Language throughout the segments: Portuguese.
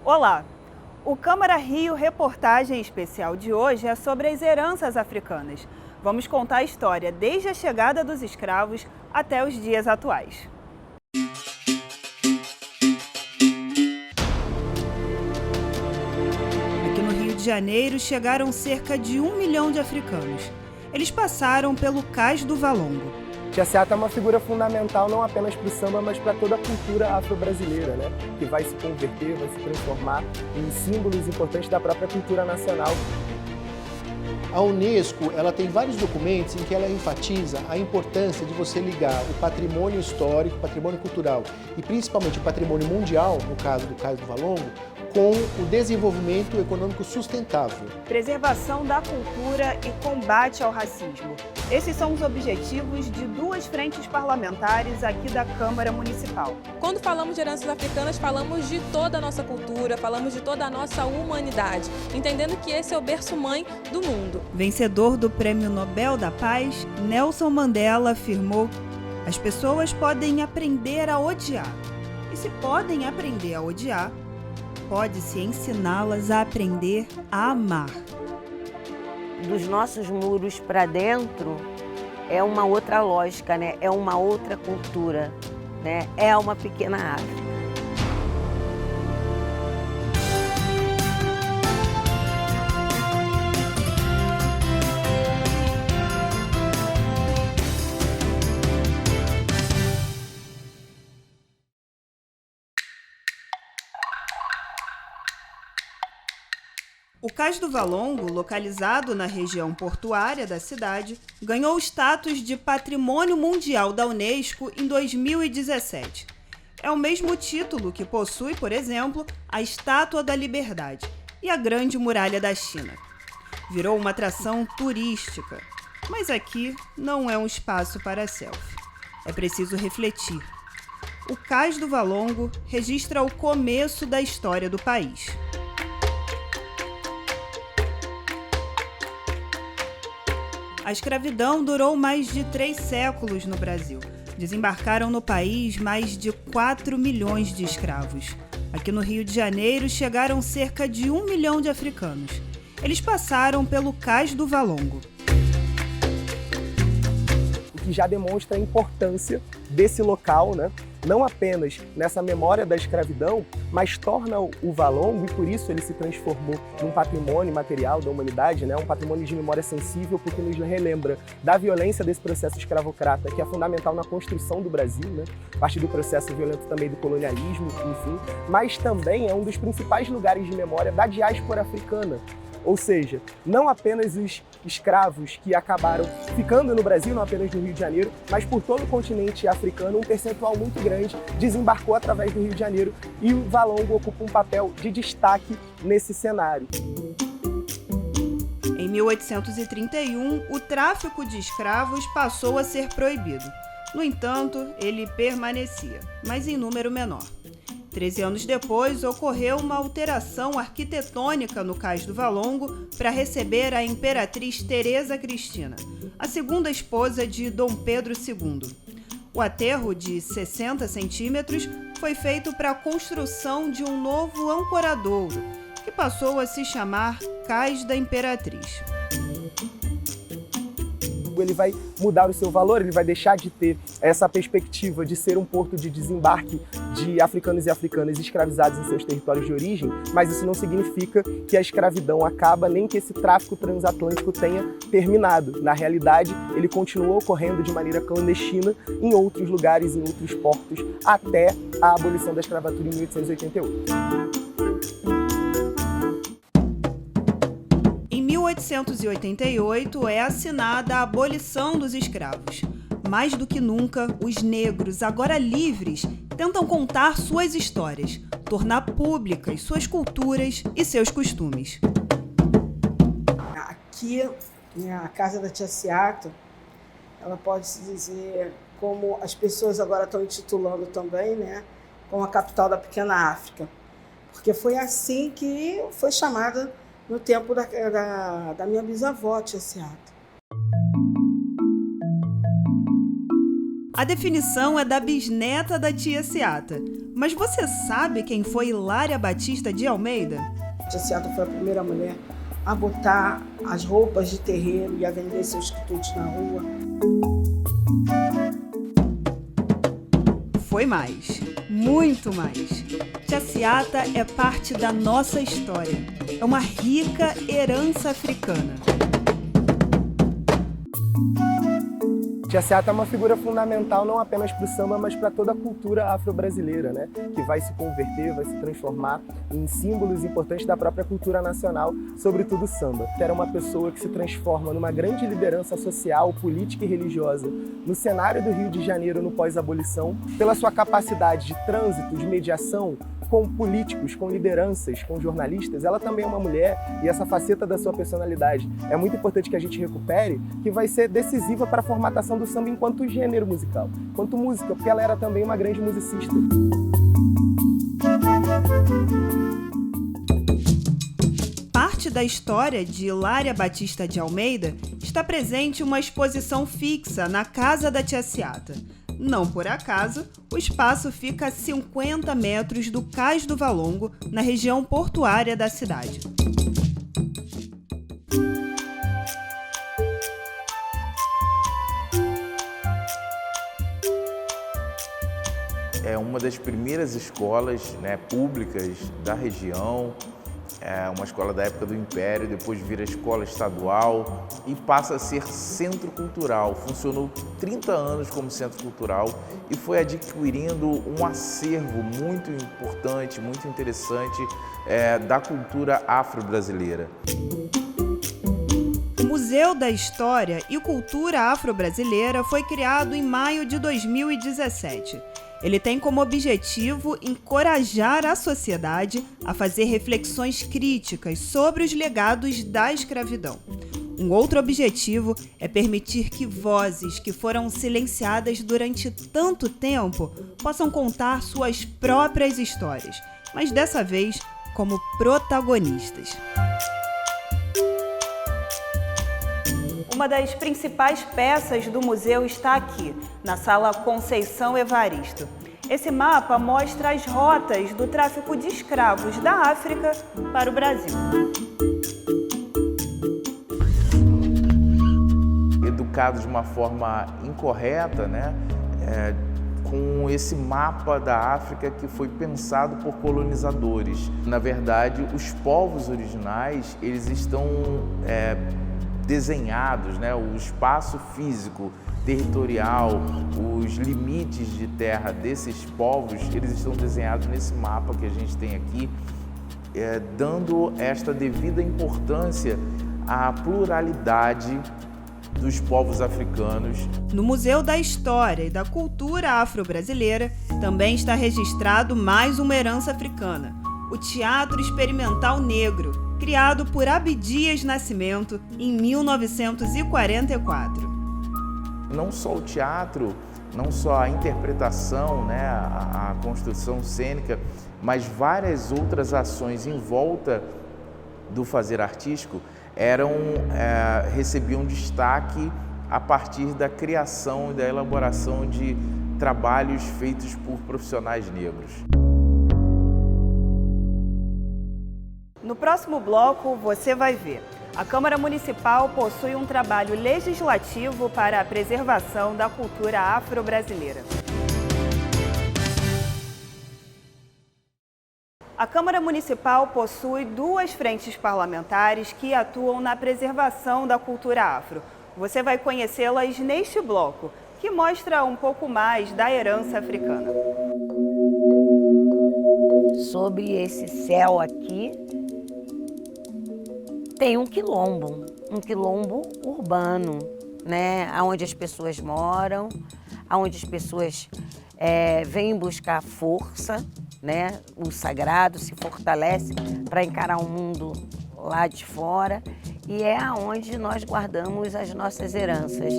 Olá! O Câmara Rio Reportagem Especial de hoje é sobre as heranças africanas. Vamos contar a história desde a chegada dos escravos até os dias atuais. Aqui no Rio de Janeiro chegaram cerca de 1 milhão de africanos. Eles passaram pelo Cais do Valongo. Tia Seata é uma figura fundamental não apenas para o samba, mas para toda a cultura afro-brasileira, né? Que vai se converter, vai se transformar em símbolos importantes da própria cultura nacional. A Unesco, ela tem vários documentos em que ela enfatiza a importância de você ligar o patrimônio histórico, o patrimônio cultural e principalmente o patrimônio mundial, no caso do Cais do Valongo, com o desenvolvimento econômico sustentável. Preservação da cultura e combate ao racismo. Esses são os objetivos de duas frentes parlamentares aqui da Câmara Municipal. Quando falamos de heranças africanas, falamos de toda a nossa cultura, falamos de toda a nossa humanidade, entendendo que esse é o berço-mãe do mundo. Vencedor do Prêmio Nobel da Paz, Nelson Mandela afirmou: as pessoas podem aprender a odiar. E se podem aprender a odiar, pode-se ensiná-las a aprender a amar. Dos nossos muros para dentro é uma outra lógica, né? É uma outra cultura, né? É uma pequena África. O Cais do Valongo, localizado na região portuária da cidade, ganhou o status de Patrimônio Mundial da Unesco em 2017. É o mesmo título que possui, por exemplo, a Estátua da Liberdade e a Grande Muralha da China. Virou uma atração turística, mas aqui não é um espaço para selfie. É preciso refletir. O Cais do Valongo registra o começo da história do país. A escravidão durou mais de 3 séculos no Brasil. Desembarcaram no país mais de 4 milhões de escravos. Aqui no Rio de Janeiro chegaram cerca de 1 milhão de africanos. Eles passaram pelo Cais do Valongo. O que já demonstra a importância desse local, né? Não apenas nessa memória da escravidão, mas torna o Valongo, e por isso ele se transformou num patrimônio material da humanidade, né? Um patrimônio de memória sensível, porque nos relembra da violência desse processo escravocrata, que é fundamental na construção do Brasil, né? A partir do processo violento também do colonialismo, enfim, mas também é um dos principais lugares de memória da diáspora africana. Ou seja, não apenas os escravos que acabaram ficando no Brasil, não apenas no Rio de Janeiro, mas por todo o continente africano, um percentual muito grande desembarcou através do Rio de Janeiro e o Valongo ocupa um papel de destaque nesse cenário. Em 1831, o tráfico de escravos passou a ser proibido. No entanto, ele permanecia, mas em número menor. 13 anos depois, ocorreu uma alteração arquitetônica no Cais do Valongo para receber a imperatriz Teresa Cristina, a segunda esposa de Dom Pedro II. O aterro de 60 centímetros foi feito para a construção de um novo ancoradouro, que passou a se chamar Cais da Imperatriz. Ele vai mudar o seu valor, ele vai deixar de ter essa perspectiva de ser um porto de desembarque de africanos e africanas escravizados em seus territórios de origem, mas isso não significa que a escravidão acaba, nem que esse tráfico transatlântico tenha terminado. Na realidade, ele continuou ocorrendo de maneira clandestina em outros lugares, em outros portos, até a abolição da escravatura em 1888. Em 1888 é assinada a abolição dos escravos. Mais do que nunca, os negros, agora livres, tentam contar suas histórias, tornar públicas suas culturas e seus costumes. Aqui, a casa da Tia Seata, ela pode-se dizer, como as pessoas agora estão intitulando também, né, como a capital da pequena África. Porque foi assim que foi chamada no tempo da minha bisavó, Tia Seata. A definição é da bisneta da tia Seata. Mas você sabe quem foi Hilária Batista de Almeida? A tia Seata foi a primeira mulher a botar as roupas de terreiro e a vender seus quitutes na rua. Foi mais, muito mais. Tia Seata é parte da nossa história. É uma rica herança africana. Tia Seata é uma figura fundamental não apenas para o samba, mas para toda a cultura afro-brasileira, né? Que vai se converter, vai se transformar em símbolos importantes da própria cultura nacional, sobretudo o samba. Era uma pessoa que se transforma numa grande liderança social, política e religiosa no cenário do Rio de Janeiro no pós-abolição, pela sua capacidade de trânsito, de mediação com políticos, com lideranças, com jornalistas. Ela também é uma mulher e essa faceta da sua personalidade é muito importante que a gente recupere, que vai ser decisiva para a formatação do samba enquanto gênero musical, enquanto música, porque ela era também uma grande musicista. Parte da história de Hilária Batista de Almeida está presente em uma exposição fixa na casa da tia Seata. Não por acaso, o espaço fica a 50 metros do Cais do Valongo, na região portuária da cidade. É uma das primeiras escolas, né, públicas da região, é uma escola da época do Império, depois vira escola estadual e passa a ser centro cultural. Funcionou 30 anos como centro cultural e foi adquirindo um acervo muito importante, muito interessante da cultura afro-brasileira. O Museu da História e Cultura Afro-Brasileira foi criado em maio de 2017. Ele tem como objetivo encorajar a sociedade a fazer reflexões críticas sobre os legados da escravidão. Um outro objetivo é permitir que vozes que foram silenciadas durante tanto tempo possam contar suas próprias histórias, mas dessa vez como protagonistas. Uma das principais peças do museu está aqui, na Sala Conceição Evaristo. Esse mapa mostra as rotas do tráfico de escravos da África para o Brasil. Educado de uma forma incorreta, né? Com esse mapa da África que foi pensado por colonizadores. Na verdade, os povos originais, eles estão desenhados, né? O espaço físico, territorial, os limites de terra desses povos, eles estão desenhados nesse mapa que a gente tem aqui, dando esta devida importância à pluralidade dos povos africanos. No Museu da História e da Cultura Afro-Brasileira também está registrado mais uma herança africana, o Teatro Experimental Negro, criado por Abdias Nascimento em 1944. Não só o teatro, não só a interpretação, né, a construção cênica, mas várias outras ações em volta do fazer artístico recebiam destaque a partir da criação e da elaboração de trabalhos feitos por profissionais negros. No próximo bloco, você vai ver. A Câmara Municipal possui um trabalho legislativo para a preservação da cultura afro-brasileira. A Câmara Municipal possui duas frentes parlamentares que atuam na preservação da cultura afro. Você vai conhecê-las neste bloco, que mostra um pouco mais da herança africana. Sobre esse céu aqui, tem um quilombo urbano, né? Onde as pessoas moram, onde as pessoas vêm buscar força, né? O sagrado se fortalece para encarar o mundo lá de fora e é aonde nós guardamos as nossas heranças.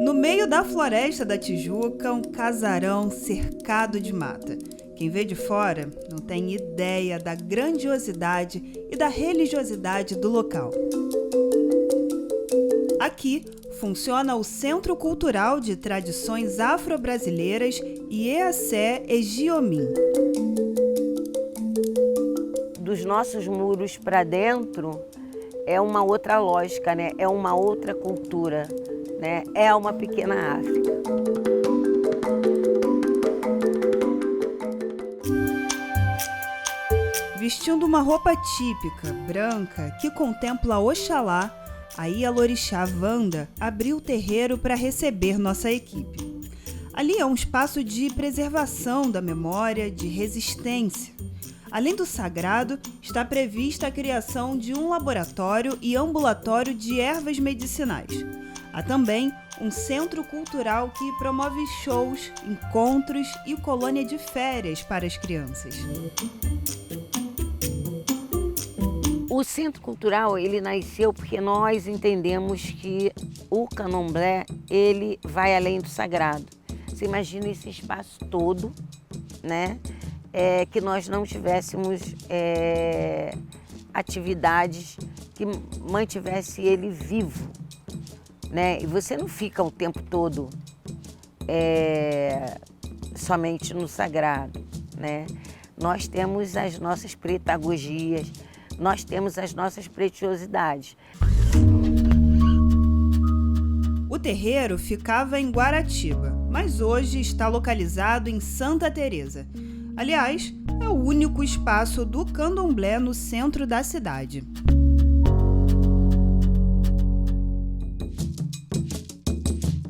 No meio da Floresta da Tijuca, um casarão cercado de mata. Quem vê de fora não tem ideia da grandiosidade e da religiosidade do local. Aqui funciona o Centro Cultural de Tradições Afro-Brasileiras IEACE Egiomim. Dos nossos muros para dentro é uma outra lógica, né? É uma outra cultura, né? É uma pequena África. Vestindo uma roupa típica, branca, que contempla Oxalá, a Ialorixá Wanda abriu o terreiro para receber nossa equipe. Ali é um espaço de preservação da memória, de resistência. Além do sagrado, está prevista a criação de um laboratório e ambulatório de ervas medicinais. Há também um centro cultural que promove shows, encontros e colônia de férias para as crianças. O Centro Cultural, ele nasceu porque nós entendemos que o candomblé, ele vai além do sagrado. Você imagina esse espaço todo, né? Que nós não tivéssemos atividades que mantivesse ele vivo, né? E você não fica o tempo todo somente no sagrado, né? Nós temos as nossas pedagogias, nós temos as nossas preciosidades. O terreiro ficava em Guaratiba, mas hoje está localizado em Santa Teresa. Aliás, é o único espaço do candomblé no centro da cidade.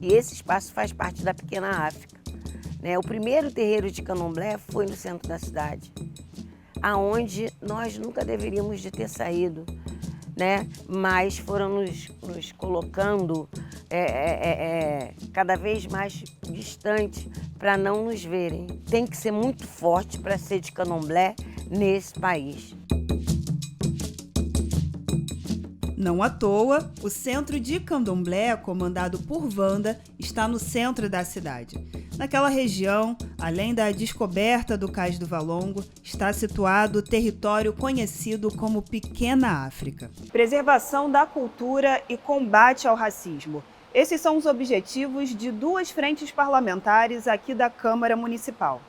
E esse espaço faz parte da Pequena África, né? O primeiro terreiro de candomblé foi no centro da cidade, aonde nós nunca deveríamos de ter saído, né? Mas foram nos colocando cada vez mais distante para não nos verem. Tem que ser muito forte para ser de candomblé nesse país. Não à toa, o centro de candomblé, comandado por Wanda, está no centro da cidade. Naquela região, além da descoberta do Cais do Valongo, está situado o território conhecido como Pequena África. Preservação da cultura e combate ao racismo. Esses são os objetivos de duas frentes parlamentares aqui da Câmara Municipal.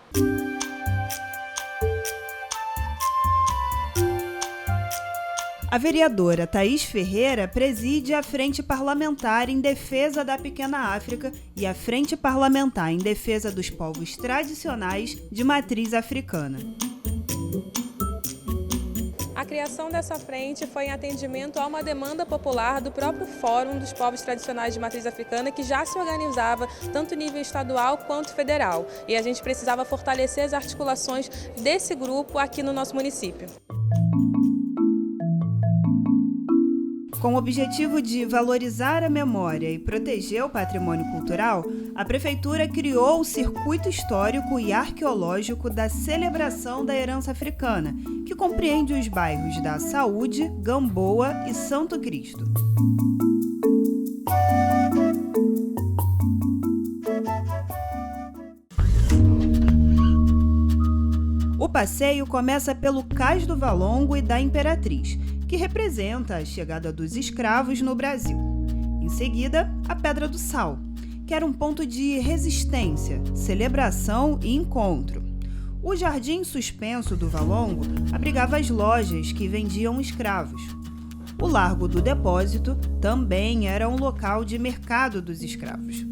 A vereadora Thaís Ferreira preside a Frente Parlamentar em Defesa da Pequena África e a Frente Parlamentar em Defesa dos Povos Tradicionais de Matriz Africana. A criação dessa frente foi em atendimento a uma demanda popular do próprio Fórum dos Povos Tradicionais de Matriz Africana, que já se organizava tanto em nível estadual quanto federal. E a gente precisava fortalecer as articulações desse grupo aqui no nosso município. Com o objetivo de valorizar a memória e proteger o patrimônio cultural, a Prefeitura criou o Circuito Histórico e Arqueológico da Celebração da Herança Africana, que compreende os bairros da Saúde, Gamboa e Santo Cristo. O passeio começa pelo Cais do Valongo e da Imperatriz, que representa a chegada dos escravos no Brasil. Em seguida, a Pedra do Sal, que era um ponto de resistência, celebração e encontro. O Jardim Suspenso do Valongo abrigava as lojas que vendiam escravos. O Largo do Depósito também era um local de mercado dos escravos.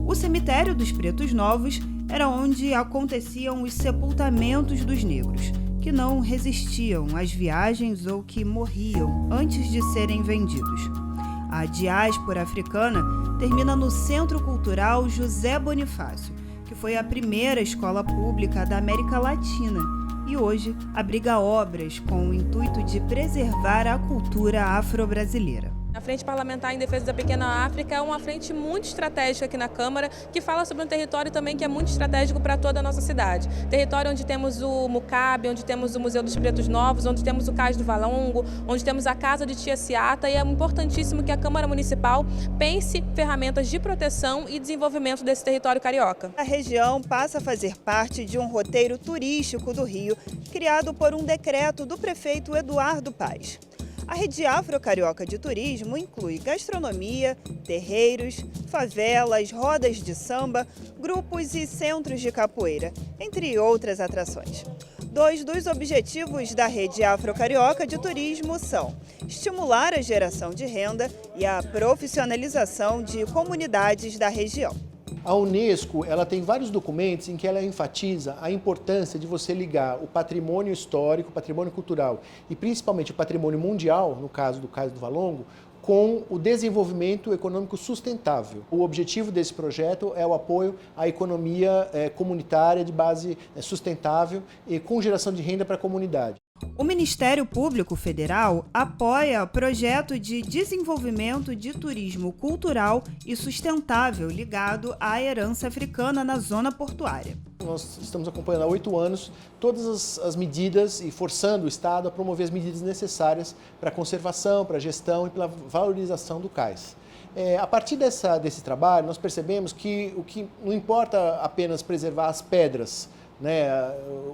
O Cemitério dos Pretos Novos era onde aconteciam os sepultamentos dos negros, que não resistiam às viagens ou que morriam antes de serem vendidos. A diáspora africana termina no Centro Cultural José Bonifácio, que foi a primeira escola pública da América Latina e hoje abriga obras com o intuito de preservar a cultura afro-brasileira. A Frente Parlamentar em Defesa da Pequena África é uma frente muito estratégica aqui na Câmara, que fala sobre um território também que é muito estratégico para toda a nossa cidade. Território onde temos o Mucabe, onde temos o Museu dos Pretos Novos, onde temos o Cais do Valongo, onde temos a Casa de Tia Ciata, e é importantíssimo que a Câmara Municipal pense ferramentas de proteção e desenvolvimento desse território carioca. A região passa a fazer parte de um roteiro turístico do Rio, criado por um decreto do prefeito Eduardo Paes. A Rede Afro-Carioca de Turismo inclui gastronomia, terreiros, favelas, rodas de samba, grupos e centros de capoeira, entre outras atrações. 2 dos objetivos da Rede Afro-Carioca de Turismo são estimular a geração de renda e a profissionalização de comunidades da região. A Unesco, ela tem vários documentos em que ela enfatiza a importância de você ligar o patrimônio histórico, o patrimônio cultural e principalmente o patrimônio mundial, no caso do Cais do Valongo, com o desenvolvimento econômico sustentável. O objetivo desse projeto é o apoio à economia comunitária de base sustentável e com geração de renda para a comunidade. O Ministério Público Federal apoia o projeto de desenvolvimento de turismo cultural e sustentável ligado à herança africana na zona portuária. Nós estamos acompanhando há 8 anos todas as medidas e forçando o Estado a promover as medidas necessárias para a conservação, para a gestão e pela valorização do cais. A partir desse trabalho, nós percebemos que o que não importa apenas preservar as pedras,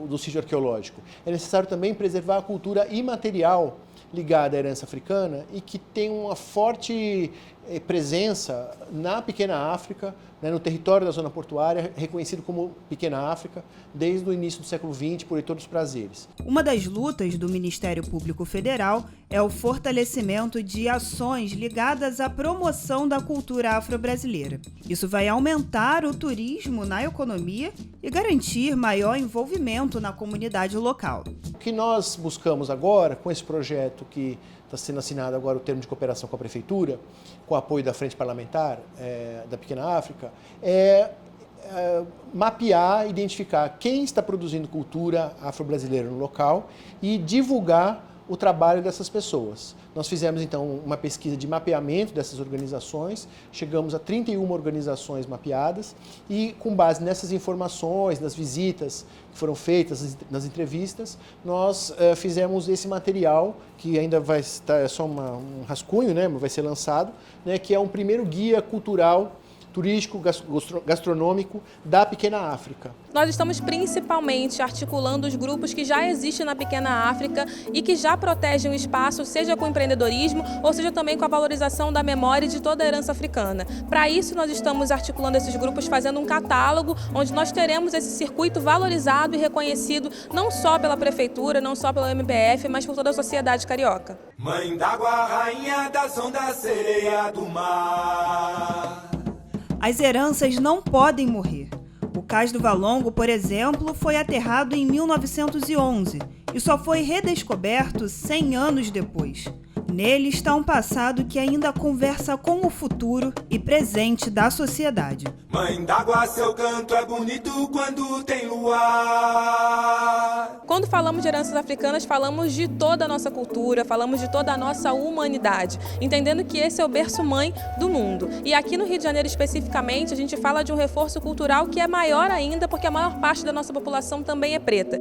do sítio arqueológico. É necessário também preservar a cultura imaterial ligada à herança africana e que tem uma forte presença na Pequena África, no território da zona portuária, reconhecido como Pequena África, desde o início do século XX, por Heitor dos Prazeres. Uma das lutas do Ministério Público Federal é o fortalecimento de ações ligadas à promoção da cultura afro-brasileira. Isso vai aumentar o turismo na economia e garantir maior envolvimento na comunidade local. O que nós buscamos agora, com esse projeto que está sendo assinado agora o termo de cooperação com a Prefeitura, com o apoio da Frente Parlamentar da Pequena África, mapear, identificar quem está produzindo cultura afro-brasileira no local e divulgar o trabalho dessas pessoas. Nós fizemos, então, uma pesquisa de mapeamento dessas organizações, chegamos a 31 organizações mapeadas e, com base nessas informações, nas visitas que foram feitas, nas entrevistas, nós fizemos esse material, que ainda vai estar, é só um rascunho, vai ser lançado, que é um primeiro guia cultural turístico, gastronômico da Pequena África. Nós estamos principalmente articulando os grupos que já existem na Pequena África e que já protegem o espaço, seja com empreendedorismo ou seja também com a valorização da memória de toda a herança africana. Para isso, nós estamos articulando esses grupos, fazendo um catálogo onde nós teremos esse circuito valorizado e reconhecido não só pela Prefeitura, não só pelo MPF, mas por toda a sociedade carioca. Mãe d'água, rainha das ondas, sereia do mar. As heranças não podem morrer. O Cais do Valongo, por exemplo, foi aterrado em 1911 e só foi redescoberto 100 anos depois. Nele está um passado que ainda conversa com o futuro e presente da sociedade. Mãe d'água, seu canto é bonito quando tem luar. Quando falamos de heranças africanas, falamos de toda a nossa cultura, falamos de toda a nossa humanidade, entendendo que esse é o berço-mãe do mundo. E aqui no Rio de Janeiro, especificamente, a gente fala de um reforço cultural que é maior ainda, porque a maior parte da nossa população também é preta.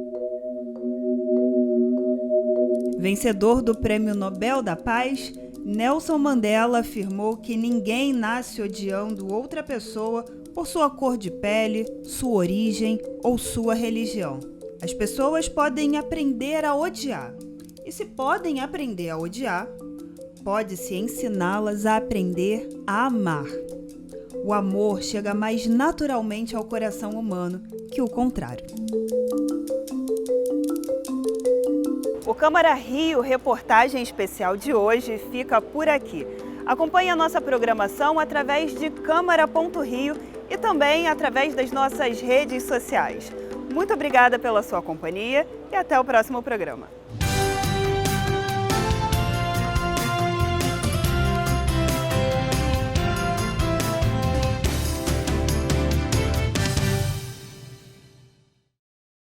Vencedor do Prêmio Nobel da Paz, Nelson Mandela afirmou que ninguém nasce odiando outra pessoa por sua cor de pele, sua origem ou sua religião. As pessoas podem aprender a odiar. E se podem aprender a odiar, pode-se ensiná-las a aprender a amar. O amor chega mais naturalmente ao coração humano que o contrário. O Câmara Rio Reportagem Especial de hoje fica por aqui. Acompanhe a nossa programação através de câmara.rio e também através das nossas redes sociais. Muito obrigada pela sua companhia e até o próximo programa.